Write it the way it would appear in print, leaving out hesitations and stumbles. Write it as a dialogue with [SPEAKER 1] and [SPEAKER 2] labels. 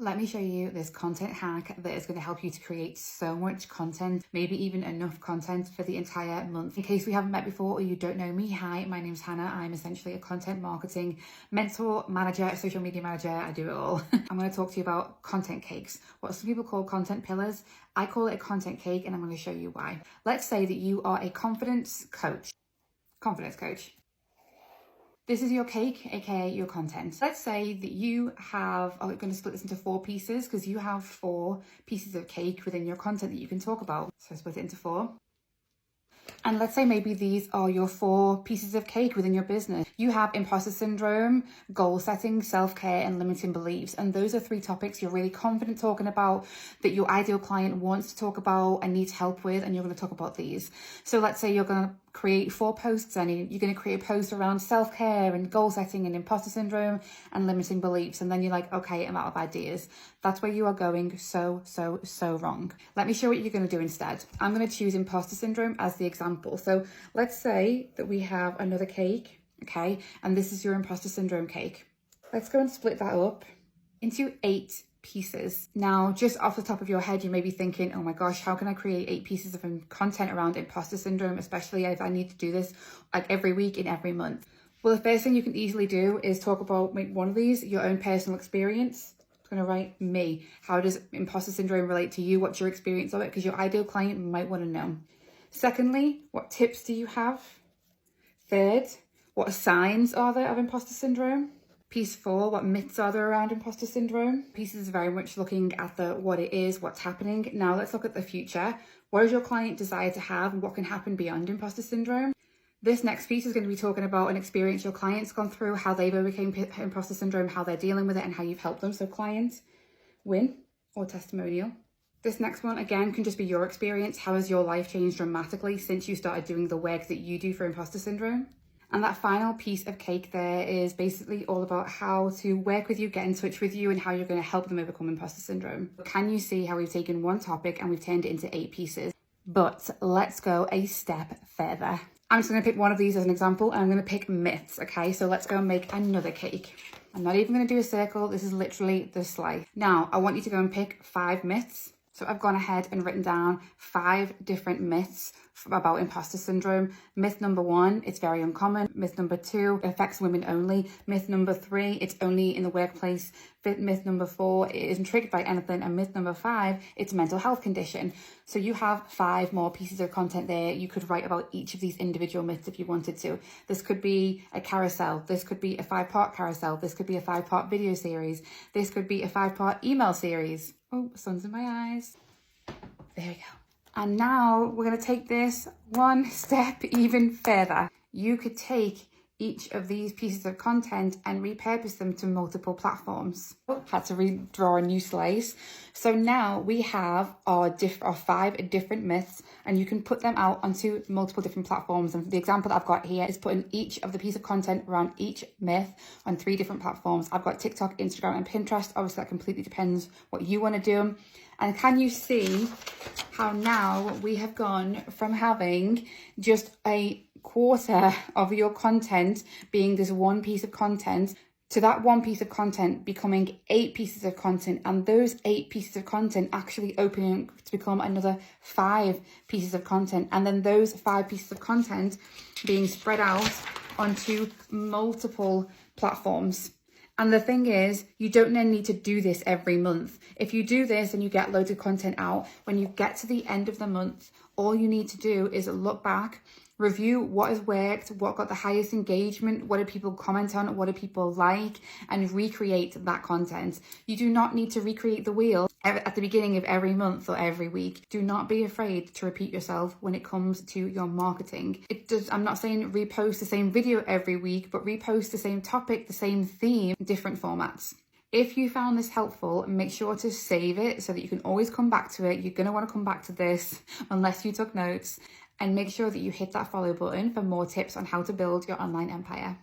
[SPEAKER 1] Let me show you this content hack that is going to help you to create so much content, maybe even enough content for the entire month. In case we haven't met before or you don't know me, hi, my name's Hannah. I'm essentially a content marketing mentor, manager, social media manager. I do it all. I'm going to talk to you about content cakes, what some people call content pillars. I call it a content cake, and I'm going to show you why. Let's say that you are a confidence coach. This is your cake, aka your content. Let's say that you have, I'm going to split this into 4 pieces because you have 4 pieces of cake within your content that you can talk about. So split it into 4. And let's say maybe these are your 4 pieces of cake within your business. You have imposter syndrome, goal setting, self-care, and limiting beliefs. And those are 3 topics you're really confident talking about, that your ideal client wants to talk about and needs help with, and you're going to talk about these. So let's say you're going to create 4 posts, and you're going to create a post around self-care and goal setting and imposter syndrome and limiting beliefs. And then you're like, okay, I'm out of ideas. That's where you are going so wrong. Let me show what you're going to do instead. I'm going to choose imposter syndrome as the example. So let's say that we have another cake, okay? And this is your imposter syndrome cake. Let's go and split that up into 8 pieces. Now, just off the top of your head, you may be thinking, oh my gosh, how can I create 8 pieces of content around imposter syndrome, especially if I need to do this like every week and every month? Well, the first thing you can easily do is talk about one of these, your own personal experience. I'm going to write me. How does imposter syndrome relate to you? What's your experience of it? Because your ideal client might want to know. Secondly, what tips do you have? Third, what signs are there of imposter syndrome? Piece 4, what myths are there around imposter syndrome? Piece is very much looking at the what it is, what's happening. Now let's look at the future. What does your client desire to have, and what can happen beyond imposter syndrome? This next piece is going to be talking about an experience your client's gone through, how they've overcome imposter syndrome, how they're dealing with it, and how you've helped them. So client, win, or testimonial. This next one, again, can just be your experience. How has your life changed dramatically since you started doing the work that you do for imposter syndrome? And that final piece of cake there is basically all about how to work with you, get in touch with you, and how you're going to help them overcome imposter syndrome. Can you see how we've taken one topic and we've turned it into 8 pieces? But let's go a step further. I'm just going to pick one of these as an example, and I'm going to pick myths, okay? So let's go and make another cake. I'm not even going to do a circle. This is literally the slice. Now, I want you to go and pick 5 myths. So I've gone ahead and written down 5 different myths about imposter syndrome. Myth number 1, it's very uncommon. Myth number 2, it affects women only. Myth number 3, it's only in the workplace. Myth number 4, it isn't triggered by anything. And myth number 5, it's a mental health condition. So you have 5 more pieces of content there. You could write about each of these individual myths if you wanted to. This could be a carousel. This could be a 5-part carousel. This could be a 5-part video series. This could be a 5-part email series. Oh, sun's in my eyes. There we go. And now we're going to take this one step even further. You could take each of these pieces of content and repurpose them to multiple platforms. Oh, had to redraw a new slice. So now we have our 5 different myths, and you can put them out onto multiple different platforms. And the example that I've got here is putting each of the piece of content around each myth on 3 different platforms. I've got TikTok, Instagram, and Pinterest. Obviously, that completely depends what you want to do. And can you see how now we have gone from having just a quarter of your content being this one piece of content to that one piece of content becoming 8 pieces of content, and those 8 pieces of content actually opening to become another 5 pieces of content, and then those 5 pieces of content being spread out onto multiple platforms. And the thing is, you don't then need to do this every month. If you do this and you get loads of content out, when you get to the end of the month, all you need to do is look back, review what has worked, what got the highest engagement, what do people comment on, what do people like, and recreate that content. You do not need to recreate the wheel at the beginning of every month or every week. Do not be afraid to repeat yourself when it comes to your marketing. I'm not saying repost the same video every week, but repost the same topic, the same theme, different formats. If you found this helpful, make sure to save it so that you can always come back to it. You're going to want to come back to this unless you took notes. And make sure that you hit that follow button for more tips on how to build your online empire.